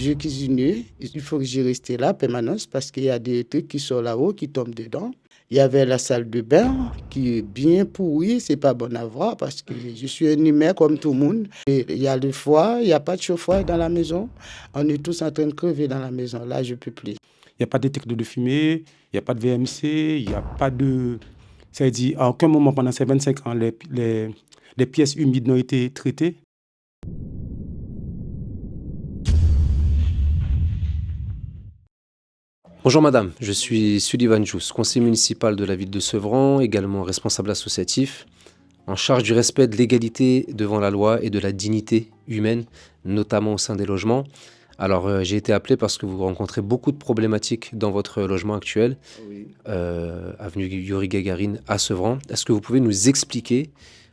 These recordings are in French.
Je cuisinais, il faut que je reste là, permanence, parce qu'il y a des trucs qui sont là-haut, qui tombent dedans. Il y avait la salle de bain qui est bien pourrie, c'est pas bon à voir parce que je suis un humain comme tout le monde. Et il y a le foie, il n'y a pas de chauffe-eau dans la maison. On est tous en train de crever dans la maison. Là, je peux plus. Il n'y a pas de détecteur de fumée, il n'y a pas de VMC, il n'y a pas de... Ça veut dire, à aucun moment pendant ces 25 ans, les pièces humides n'ont été traitées. Bonjour madame, je suis Sullivan Jous, conseiller municipal de la ville de Sevran, également responsable associatif, en charge du respect de l'égalité devant la loi et de la dignité humaine, notamment au sein des logements. Alors j'ai été appelé parce que vous rencontrez beaucoup de problématiques dans votre logement actuel, Oui. avenue Yuri Gagarin à Sevran. Est-ce que vous pouvez nous expliquer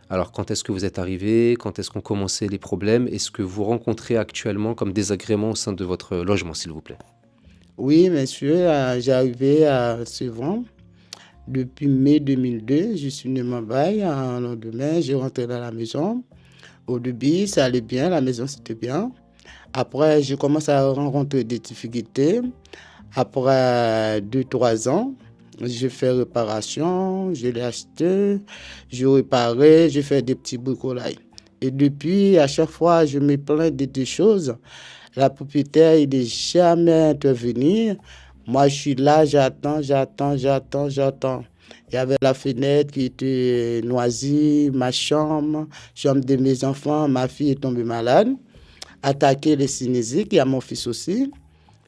alors quand est-ce que vous êtes arrivé, quand est-ce qu'ont commencé les problèmes et ce que vous rencontrez actuellement comme désagrément au sein de votre logement, s'il vous plaît? Oui, monsieur, j'ai arrivé à Sevran depuis mai 2002. Je suis né Mumbai. En lendemain, j'ai rentré dans la maison. Au début, ça allait bien, la maison c'était bien. Après, je commence à rencontrer des difficultés. Après 2, 3 ans, je fais réparation, je l'ai acheté, je réparais, je fais des petits bricolages. Et depuis, à chaque fois, je me plains de des choses. La propriétaire, il n'est jamais intervenu. Moi, je suis là, j'attends, j'attends, j'attends, j'attends. Il y avait la fenêtre qui était noisée, ma chambre de mes enfants, ma fille est tombée malade, attaqué les sinésiques, il y a mon fils aussi.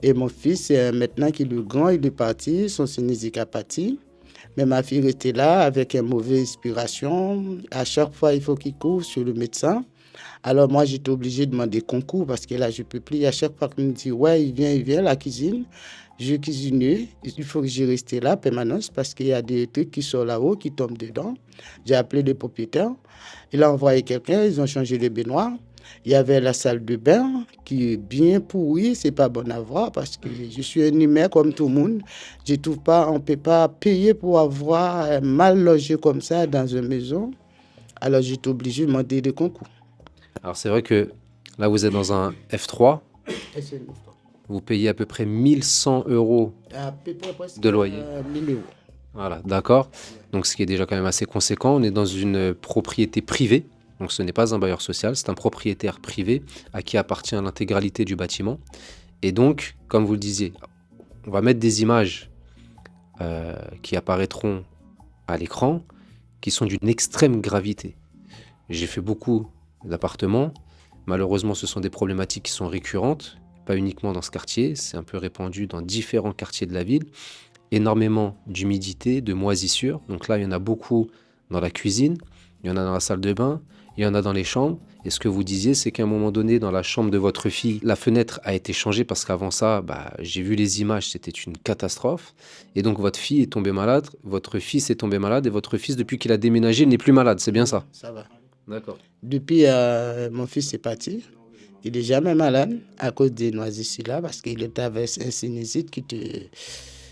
Et mon fils, maintenant qu'il est grand, il est parti, son sinésique a parti. Mais ma fille était là avec une mauvaise inspiration. À chaque fois, il faut qu'il court sur le médecin. Alors moi, j'étais obligé de demander concours parce que là, je ne peux plus. À chaque fois qu'il me dit, ouais, il vient à la cuisine. Je cuisine, il faut que je reste là, permanence, parce qu'il y a des trucs qui sont là-haut, qui tombent dedans. J'ai appelé le propriétaire. Il a envoyé quelqu'un, ils ont changé les baignoires. Il y avait la salle de bain qui est bien pourrie, c'est pas bon à voir parce que je suis un humain comme tout le monde. Je trouve pas, on peut pas payer pour avoir mal logé comme ça dans une maison. Alors j'étais obligé de demander des concours. Alors c'est vrai que là vous êtes dans un F3, Et c'est une histoire. vous payez à peu près 1100 euros À peu près presque de loyer. 1000 euros. Voilà, d'accord. Donc ce qui est déjà quand même assez conséquent. On est dans une propriété privée. Donc ce n'est pas un bailleur social, c'est un propriétaire privé à qui appartient l'intégralité du bâtiment. Et donc, comme vous le disiez, on va mettre des images qui apparaîtront à l'écran qui sont d'une extrême gravité. J'ai fait beaucoup d'appartements. Malheureusement, ce sont des problématiques qui sont récurrentes, pas uniquement dans ce quartier, c'est un peu répandu dans différents quartiers de la ville. Énormément d'humidité, de moisissures. Donc là, il y en a beaucoup dans la cuisine, il y en a dans la salle de bain, il y en a dans les chambres. Et ce que vous disiez, c'est qu'à un moment donné, dans la chambre de votre fille, la fenêtre a été changée parce qu'avant ça, j'ai vu les images, c'était une catastrophe. Et donc votre fille est tombée malade, votre fils est tombé malade et votre fils, depuis qu'il a déménagé, n'est plus malade. C'est bien ça? Ça va. D'accord. Depuis, mon fils est parti. Il n'est jamais malade à cause des noisissures là parce qu'il est avec un sinusite qui te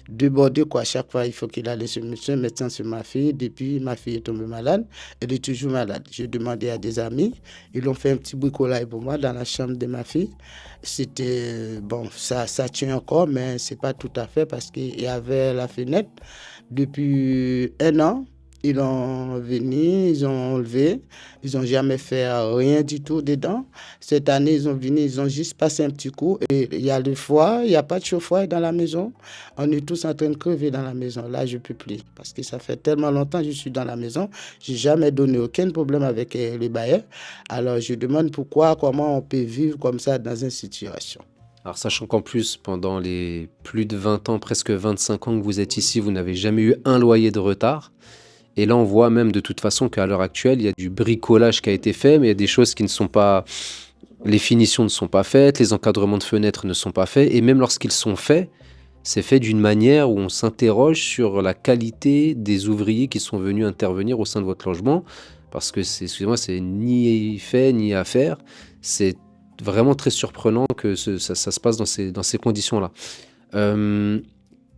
débordait quoi. Chaque fois, il faut qu'il aille chez le médecin. Médecin sur ma fille. Depuis, ma fille est tombée malade. Elle est toujours malade. J'ai demandé à des amis. Ils ont fait un petit bricolage pour moi dans la chambre de ma fille. C'était, bon, ça tient encore, mais c'est pas tout à fait parce qu'il y avait la fenêtre. Depuis 1 an, ils ont venu, ils ont enlevé, ils n'ont jamais fait rien du tout dedans. Cette année, ils ont venu, ils ont juste passé un petit coup. Et il y a le foie, il n'y a pas de chauffe-eau dans la maison. On est tous en train de crever dans la maison. Là, je ne peux plus. Parce que ça fait tellement longtemps que je suis dans la maison. Je n'ai jamais donné aucun problème avec les bailleurs. Alors, je demande pourquoi, comment on peut vivre comme ça dans une situation. Alors sachant qu'en plus, pendant les plus de 20 ans, presque 25 ans que vous êtes ici, vous n'avez jamais eu un loyer de retard. Et là, on voit même de toute façon qu'à l'heure actuelle, il y a du bricolage qui a été fait, mais il y a des choses qui ne sont pas... Les finitions ne sont pas faites, les encadrements de fenêtres ne sont pas faits, et même lorsqu'ils sont faits, c'est fait d'une manière où on s'interroge sur la qualité des ouvriers qui sont venus intervenir au sein de votre logement, parce que c'est, excusez-moi, c'est ni fait ni à faire. C'est vraiment très surprenant que ça se passe dans ces conditions-là. Euh,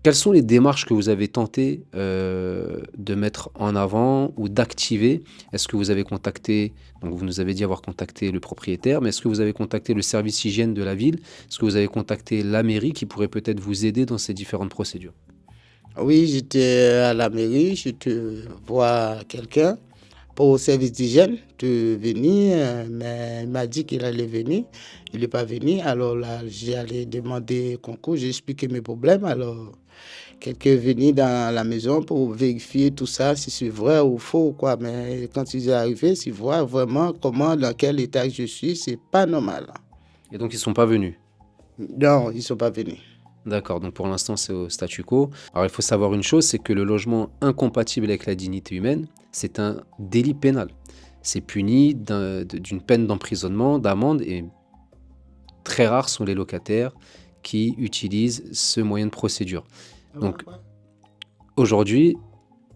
Quelles sont les démarches que vous avez tenté de mettre en avant ou d'activer? Est-ce que vous avez contacté, donc vous nous avez dit avoir contacté le propriétaire, mais est-ce que vous avez contacté le service hygiène de la ville? Est-ce que vous avez contacté la mairie qui pourrait peut-être vous aider dans ces différentes procédures? Oui, j'étais à la mairie, je te vois quelqu'un pour le service d'hygiène de venir, mais il m'a dit qu'il allait venir. Il n'est pas venu. Alors là, j'ai allé demander concours, j'ai expliqué mes problèmes. Alors, quelqu'un est venu dans la maison pour vérifier tout ça, si c'est vrai ou faux, quoi. Mais quand il est arrivé, il voit vraiment dans quel état je suis, c'est pas normal. Et donc ils ne sont pas venus. Non, ils ne sont pas venus. D'accord, donc pour l'instant c'est au statu quo. Alors il faut savoir une chose, c'est que le logement incompatible avec la dignité humaine, c'est un délit pénal. C'est puni d'une peine d'emprisonnement, d'amende, et très rares sont les locataires qui utilisent ce moyen de procédure. Donc aujourd'hui,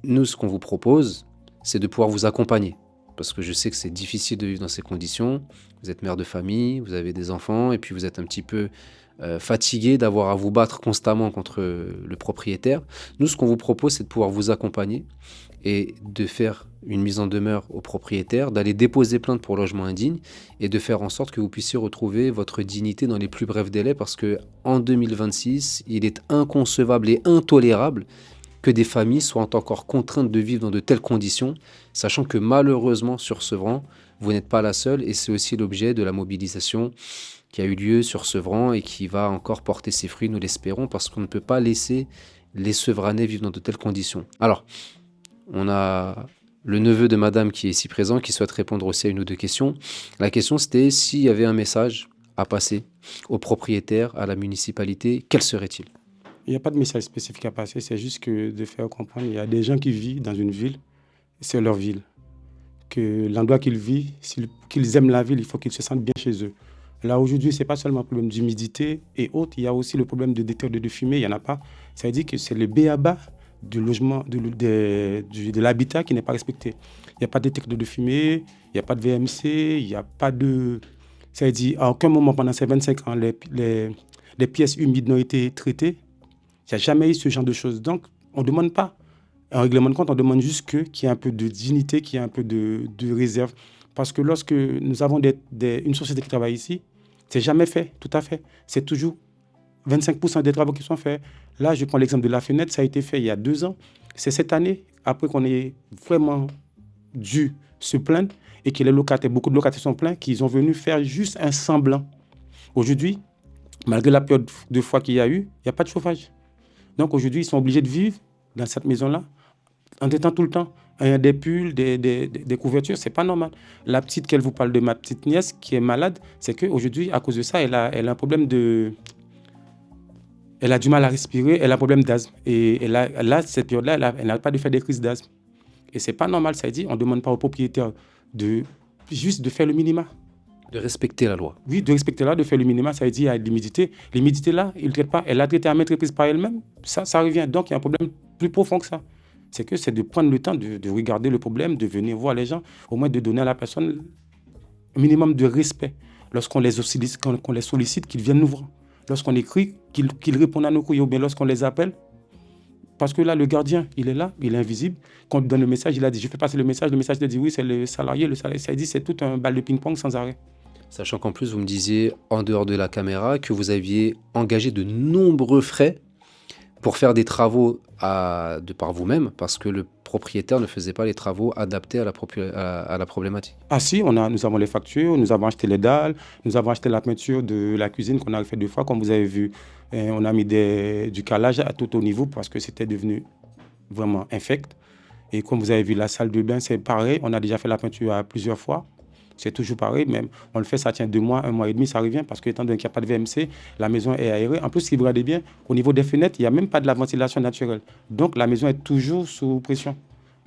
nous ce qu'on vous propose, c'est de pouvoir vous accompagner. Parce que je sais que c'est difficile de vivre dans ces conditions. Vous êtes mère de famille, vous avez des enfants, et puis vous êtes un petit peu fatigué d'avoir à vous battre constamment contre le propriétaire. Nous, ce qu'on vous propose, c'est de pouvoir vous accompagner et de faire une mise en demeure au propriétaire, d'aller déposer plainte pour logement indigne et de faire en sorte que vous puissiez retrouver votre dignité dans les plus brefs délais, parce qu'en 2026, il est inconcevable et intolérable que des familles soient encore contraintes de vivre dans de telles conditions, sachant que malheureusement sur Sevran, vous n'êtes pas la seule, et c'est aussi l'objet de la mobilisation qui a eu lieu sur Sevran et qui va encore porter ses fruits, nous l'espérons, parce qu'on ne peut pas laisser les Sevranais vivre dans de telles conditions. Alors, on a le neveu de madame qui est ici présent, qui souhaite répondre aussi à une ou deux questions. La question, c'était s'il y avait un message à passer au propriétaire, à la municipalité, quel serait-il? Il n'y a pas de message spécifique à passer, c'est juste que de faire comprendre, il y a des gens qui vivent dans une ville, c'est leur ville. Que l'endroit qu'ils vivent, qu'ils aiment la ville, il faut qu'ils se sentent bien chez eux. Là, aujourd'hui, ce n'est pas seulement un problème d'humidité et autres, il y a aussi le problème de détecteur de fumée, il n'y en a pas. Ça veut dire que c'est le b.a.-ba du logement, de l'habitat qui n'est pas respecté. Il n'y a pas de détecteur de fumée, il n'y a pas de VMC, il n'y a pas de... Ça veut dire, à aucun moment pendant ces 25 ans, les pièces humides n'ont été traitées. Il n'y a jamais eu ce genre de choses. Donc, on ne demande pas un règlement de compte, on demande juste qu'il y ait un peu de dignité, qu'il y ait un peu de réserve. Parce que lorsque nous avons une société qui travaille ici, c'est jamais fait, tout à fait. C'est toujours 25% des travaux qui sont faits. Là, je prends l'exemple de la fenêtre, ça a été fait il y a 2 ans. C'est cette année, après qu'on ait vraiment dû se plaindre et que beaucoup de locataires sont plaints, qu'ils ont venu faire juste un semblant. Aujourd'hui, malgré la période de froid qu'il y a eu, il n'y a pas de chauffage. Donc aujourd'hui, ils sont obligés de vivre dans cette maison-là en étant tout le temps. Il y a des pulls, des couvertures, c'est pas normal. La petite qu'elle vous parle de ma petite nièce qui est malade, c'est qu'aujourd'hui, à cause de ça, elle a un problème elle a du mal à respirer, elle a un problème d'asthme. Et là, cette période-là, elle n'arrête pas de faire des crises d'asthme. Et c'est pas normal, ça veut dire, on ne demande pas au propriétaire juste de faire le minima. De respecter la loi. Oui, de respecter la loi, de faire le minima, ça veut dire il y a l'humidité. L'humidité là, il ne traite pas. Elle l'a traité à maintes reprises par elle-même, ça revient. Donc il y a un problème plus profond que ça. C'est de prendre le temps de regarder le problème, de venir voir les gens, au moins de donner à la personne un minimum de respect. Lorsqu'on les sollicite, qu'ils viennent nous voir. Lorsqu'on écrit, qu'ils répondent à nos courriers, ou bien lorsqu'on les appelle. Parce que là, le gardien, il est là, il est invisible. Quand on lui donne le message, il a dit, je fais passer le message il dit, oui, c'est le salarié, ça dit, c'est tout un bal de ping-pong sans arrêt. Sachant qu'en plus, vous me disiez, en dehors de la caméra, que vous aviez engagé de nombreux frais pour faire des travaux de par vous-même, parce que le propriétaire ne faisait pas les travaux adaptés à la problématique. Ah si, nous avons les factures, nous avons acheté les dalles, nous avons acheté la peinture de la cuisine qu'on a fait 2 fois, comme vous avez vu. On a mis du calage à tout au niveau parce que c'était devenu vraiment infect. Et comme vous avez vu, la salle de bain, c'est pareil. On a déjà fait la peinture à plusieurs fois. C'est toujours pareil, même on le fait, ça tient 2 mois, 1 mois et demi, ça revient parce que étant donné qu'il n'y a pas de VMC, la maison est aérée. En plus, si vous regardez bien, au niveau des fenêtres, il n'y a même pas de la ventilation naturelle. Donc la maison est toujours sous pression.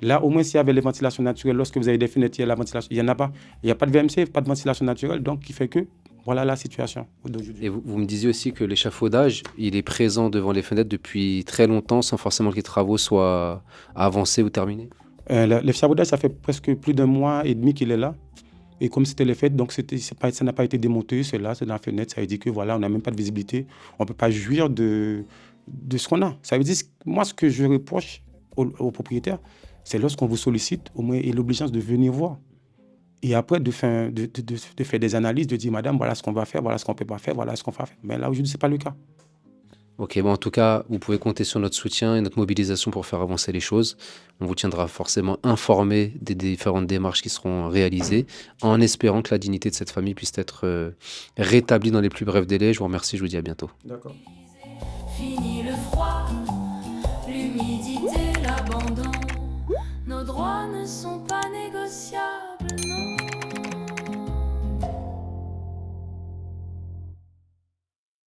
Là, au moins, s'il y avait les ventilations naturelles, lorsque vous avez des fenêtres, il y a la ventilation. Il n'y en a pas. Il n'y a pas de VMC, pas de ventilation naturelle, donc qui fait que voilà la situation d'aujourd'hui. Et vous me disiez aussi que l'échafaudage, il est présent devant les fenêtres depuis très longtemps, sans forcément que les travaux soient avancés ou terminés. L'échafaudage, ça fait presque plus d'1 mois et demi qu'il est là. Et comme c'était les fêtes, donc ça n'a pas été démonté, c'est là, c'est dans la fenêtre, ça veut dire que voilà, on n'a même pas de visibilité, on ne peut pas jouir de de ce qu'on a. Ça veut dire, moi, ce que je reproche aux propriétaires, c'est lorsqu'on vous sollicite, au moins, il y a l'obligeance de venir voir. Et après, de faire des analyses, de dire, madame, voilà ce qu'on va faire, voilà ce qu'on ne peut pas faire, voilà ce qu'on va faire. Mais là, aujourd'hui, ce n'est pas le cas. Ok, bon, en tout cas, vous pouvez compter sur notre soutien et notre mobilisation pour faire avancer les choses. On vous tiendra forcément informé des différentes démarches qui seront réalisées, en espérant que la dignité de cette famille puisse être rétablie dans les plus brefs délais. Je vous remercie, je vous dis à bientôt. D'accord. Fini le froid, l'humidité, l'abandon. Nos droits ne sont pas négociables.